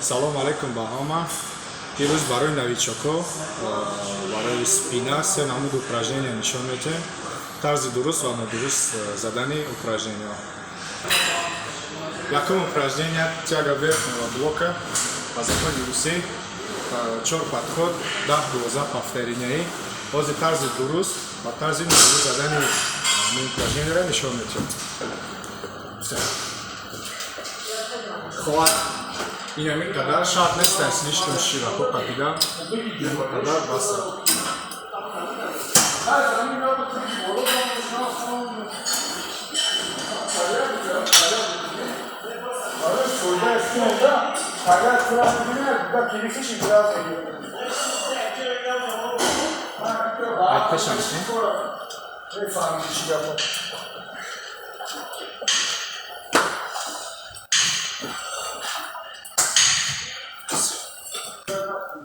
Салом алейкум ба ҳама. Дирӯз барои новичоко барои спина се намуд упражнения нишон медиҳем. Тарзи дуруст ва нодуруст задани упражнения. Якум упражнения тяга верхнего блока по законе УСИ 4 подход 10-12 повторений. Возле тарзи дуруст ва тарзи нодуруст задани упражнения нишон медиҳем. Хват инами кадар шарт нест слишком широко капидан, инами кадар баса.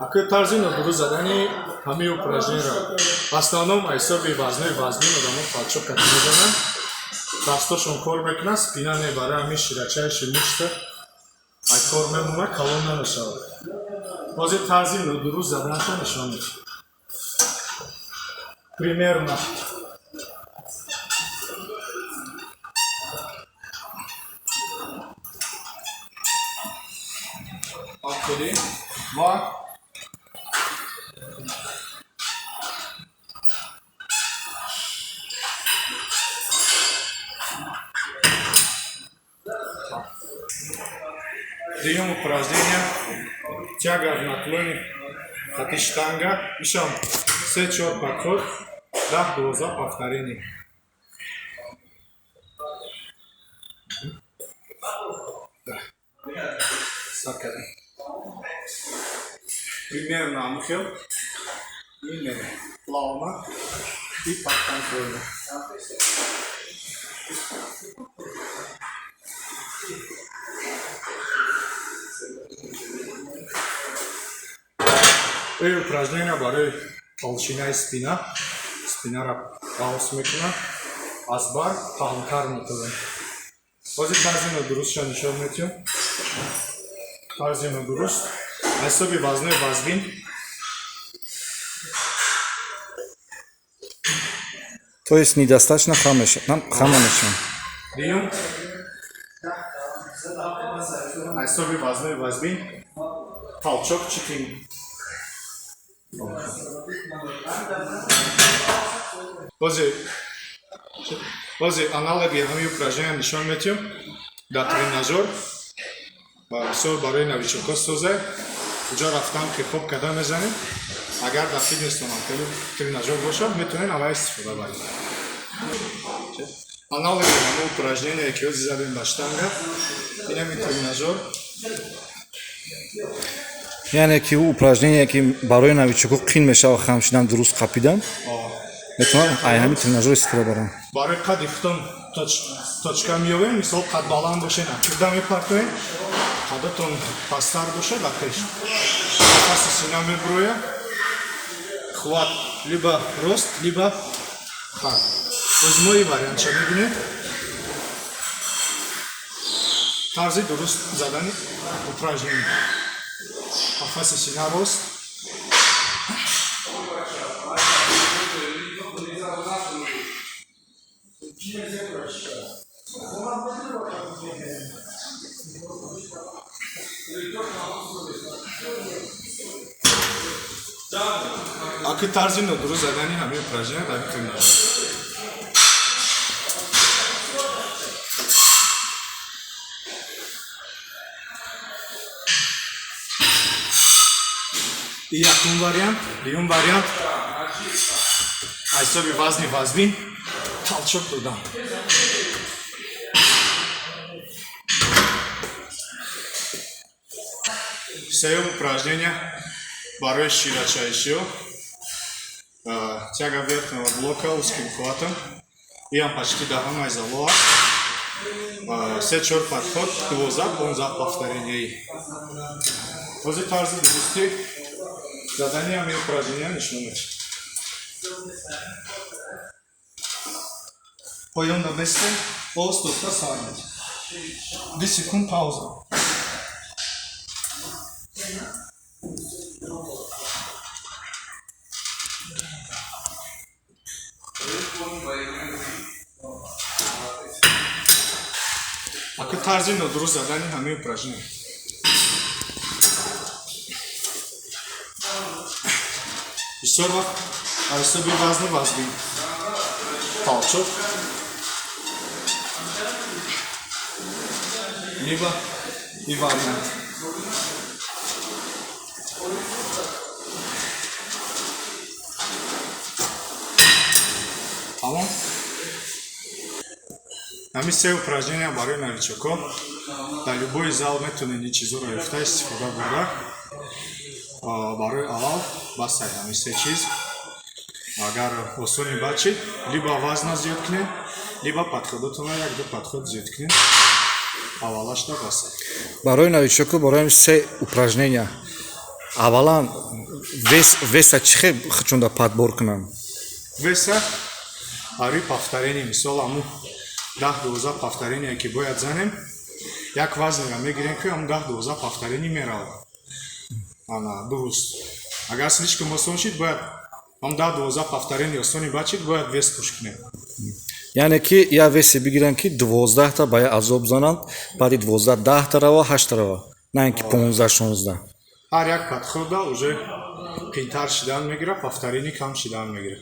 Акой тарзи нодуруст задани ҳамаи упражнениро в основном ҳисоби вазнин одамон палчок кати мезананд, дастошон кор мекунанд, спина мебарад, ҳамин ширачаиши мушта ай кор мемонад, калон намешавад. Бози тарзи нодуруст заданашо нишон медиҳем. Примерно Ахири ва Прием упражнения тяга в наклоне кати штанга, еще 3-4 подход, 10-12 повторений. Примерно амхел, и плавно, и подконтрольно. И упражнения барои толщинаи спинара баҳос мекунад, аз бар паҳнтар метавонад. Бози тарзи нодурустшо нишон медиҳем. Тарзи нодуруст ҳисоби вазнои вазбин То есть недостаточно хама мешан. Прием ҳисоби вазнои вазбин палчок чикин. Бози аналогия ҳамаи упражнения нишон медиҳем. Дар тренажёр бисёр барои новичоко соза. Ҷо рафтан хип-хоп када мезанем. Агар дар фитнестон тренажёр бошад, метавонед авай истифода баред. Аналогия ҳамаи упражнения ки ҳозир задем ба штанга, инами тренажёр. Яъне ки упражнение ки барои новичоко қин мешава хамшидан дуруст қапидан, метавонам ай ҳамин тренажёр истифода барам. Барои қади худтон точка меёвем, мисол қад баланд бошед, акида мепартоем, қадатон пастар бошад, акиш. Нафаси сина мебуроя, хват либо рост, либо хат. Озмои вариантша мебинед. Тарзи дуруст задани упражнение. Нафаси сина рост. Акой тарзи нодуруст задани ҳамаи упражнения дар тренажёр. И якум вариант, дуюм вариант ҳисоби вазни вазбин талчок додан. Сеюм упражнения барои широчайшио. Тяга верхнего блока узким хватом. Иам почти до ҳамаи залоа. 3-4 подход, 12-15 повторений. Возле тарзи дурусти задани ҳамаи упражнения нишон медиҳем. Поем на месте, полстопка саднуть. 2 секунд пауза. тарзи нодуруст задани ҳамаи упражнения. Бисёр вақт ҳисоби вазну вазнин палчок либо и вариант. Тамом. Ҳамин се упражнения барои новичокон дар любой зал метавонед ин чизҳоро ёфта истифода бурда. Барои аввал бастай ҳамин се чиз. Агар осони бачид, либо вазна зиёд кунед, либо подходотонро як-ду подход зиёд кунед. Аввалашда бастай. Барои новичоку барои се упражнения. Аввалан веса чӣ хел чунда подбор кунам? Веса ҳари повторение, мисол ҳамун 10-12 повторение ки бояд занем, як вазнеро мегирем ки ҳамун 10-12 повторение меравад. Ана дуруст. Агар слишком осон шид, бояд ҳамун 10-12 повторение осони бачид, бояд вес пуш кунем. Яъне ки я весе бигирам ки 12 та ба я азоб зананд, баъди 12 10 та рава, 8 та рава, на ин ки 15-16. Ҳар як подхода уже қийтар шидан мегира, повторение кам шидан мегира.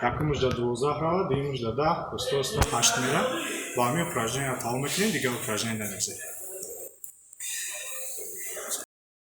Якум мужда 12 рава, дуюм мужда 10, оста 8 мера. Ба ҳамин упражнения тамом мекунем, дигар упражнения намезем.